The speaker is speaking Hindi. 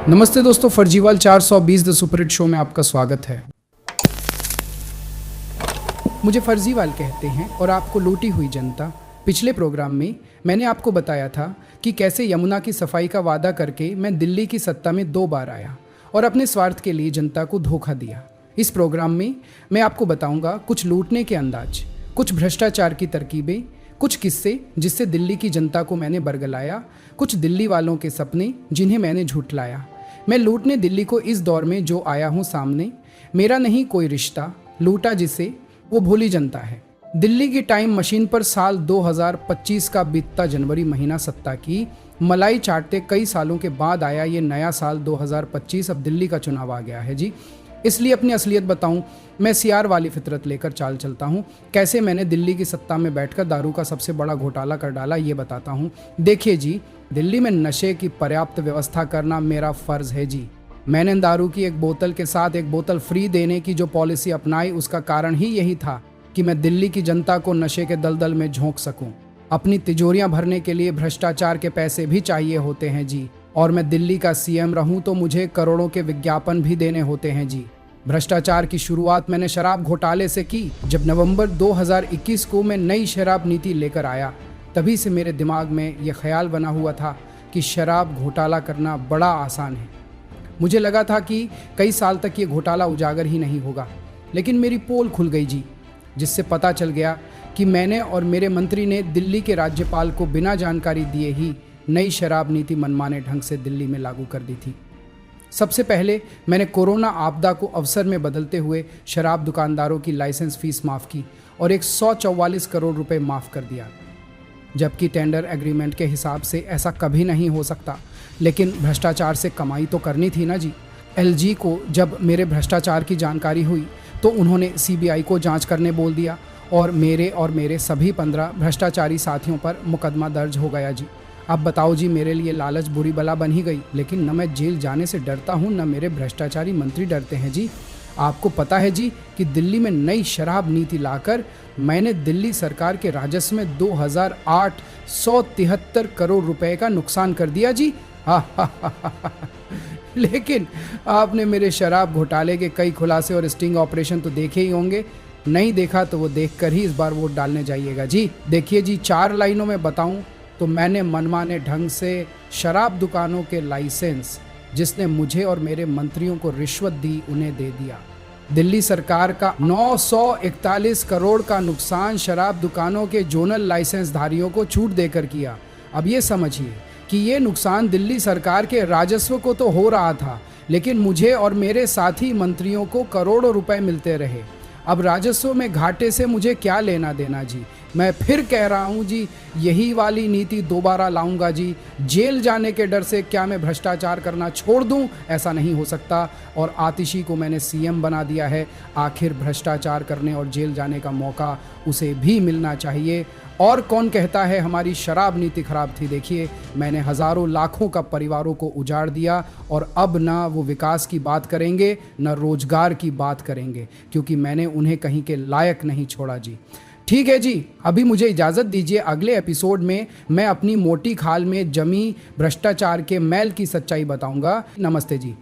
नमस्ते दोस्तों, फर्जीवाल 420 द सुपरहिट शो में आपका स्वागत है। मुझे फर्जीवाल कहते हैं और आपको लूटी हुई जनता। पिछले प्रोग्राम में मैंने आपको बताया था कि कैसे यमुना की सफाई का वादा करके मैं दिल्ली की सत्ता में 2 बार आया और अपने स्वार्थ के लिए जनता को धोखा दिया। इस प्रोग्राम में मैं आपको बताऊंगा कुछ लूटने के अंदाज, कुछ भ्रष्टाचार की तरकीबें, कुछ किस्से जिससे दिल्ली की जनता को मैंने बरगलाया, कुछ दिल्ली वालों के सपने जिन्हें मैंने झूठलाया। मैं लूटने दिल्ली को इस दौर में जो आया हूँ सामने, मेरा नहीं कोई रिश्ता, लूटा जिसे वो भोली जनता है। दिल्ली की टाइम मशीन पर साल 2025 का बीतता जनवरी महीना सत्ता की मलाई चाटते कई सालों के बाद आया ये नया साल 2025। अब दिल्ली का चुनाव आ गया है जी, इसलिए अपनी असलियत बताऊं, मैं सियार वाली फितरत लेकर चाल चलता हूं। कैसे मैंने दिल्ली की सत्ता में बैठकर दारू का सबसे बड़ा घोटाला कर डाला ये बताता हूं। देखिए जी, दिल्ली में नशे की पर्याप्त व्यवस्था करना मेरा फ़र्ज़ है जी। मैंने दारू की एक बोतल के साथ एक बोतल फ्री देने की जो पॉलिसी अपनाई, उसका कारण ही यही था कि मैं दिल्ली की जनता को नशे के दलदल में झोंक सकूं। अपनी तिजोरियां भरने के लिए भ्रष्टाचार के पैसे भी चाहिए होते हैं जी, और मैं दिल्ली का सीएम रहूं तो मुझे करोड़ों के विज्ञापन भी देने होते हैं जी। भ्रष्टाचार की शुरुआत मैंने शराब घोटाले से की। जब नवंबर 2021 को मैं नई शराब नीति लेकर आया, तभी से मेरे दिमाग में यह ख्याल बना हुआ था कि शराब घोटाला करना बड़ा आसान है। मुझे लगा था कि कई साल तक ये घोटाला उजागर ही नहीं होगा, लेकिन मेरी पोल खुल गई जी, जिससे पता चल गया कि मैंने और मेरे मंत्री ने दिल्ली के राज्यपाल को बिना जानकारी दिए ही नई शराब नीति मनमाने ढंग से दिल्ली में लागू कर दी थी। सबसे पहले मैंने कोरोना आपदा को अवसर में बदलते हुए शराब दुकानदारों की लाइसेंस फीस माफ़ की और 144 करोड़ रुपए माफ़ कर दिया, जबकि टेंडर एग्रीमेंट के हिसाब से ऐसा कभी नहीं हो सकता। लेकिन भ्रष्टाचार से कमाई तो करनी थी ना जी। एलजी को जब मेरे भ्रष्टाचार की जानकारी हुई तो उन्होंने सीबीआई को जांच करने बोल दिया और मेरे सभी 15 भ्रष्टाचारी साथियों पर मुकदमा दर्ज हो गया जी। अब बताओ जी, मेरे लिए लालच बुरी बला बन ही गई, लेकिन न मैं जेल जाने से डरता हूँ न मेरे भ्रष्टाचारी मंत्री डरते हैं जी। आपको पता है जी कि दिल्ली में नई शराब नीति लाकर मैंने दिल्ली सरकार के राजस्व में 2873 करोड़ रुपए का नुकसान कर दिया जी। लेकिन आपने मेरे शराब घोटाले के कई खुलासे और स्टिंग ऑपरेशन तो देखे ही होंगे। नहीं देखा तो वो देखकर ही इस बार वोट डालने जाइएगा जी। देखिए जी, 4 लाइनों में बताऊं तो मैंने मनमाने ढंग से शराब दुकानों के लाइसेंस, जिसने मुझे और मेरे मंत्रियों को रिश्वत दी, उन्हें दे दिया। दिल्ली सरकार का 941 करोड़ का नुकसान शराब दुकानों के जोनल लाइसेंस धारियों को छूट देकर किया। अब ये समझिए कि ये नुकसान दिल्ली सरकार के राजस्व को तो हो रहा था, लेकिन मुझे और मेरे साथी मंत्रियों को करोड़ों रुपए मिलते रहे। अब राजस्व में घाटे से मुझे क्या लेना देना जी। मैं फिर कह रहा हूँ जी, यही वाली नीति दोबारा लाऊंगा जी। जेल जाने के डर से क्या मैं भ्रष्टाचार करना छोड़ दूं? ऐसा नहीं हो सकता। और आतिशी को मैंने सीएम बना दिया है। आखिर भ्रष्टाचार करने और जेल जाने का मौका उसे भी मिलना चाहिए। और कौन कहता है हमारी शराब नीति खराब थी? देखिए, मैंने हज़ारों लाखों का परिवारों को उजाड़ दिया और अब ना वो विकास की बात करेंगे न रोजगार की बात करेंगे, क्योंकि मैंने उन्हें कहीं के लायक नहीं छोड़ा जी। ठीक है जी, अभी मुझे इजाज़त दीजिए। अगले एपिसोड में मैं अपनी मोटी खाल में जमी भ्रष्टाचार के मैल की सच्चाई बताऊंगा। नमस्ते जी।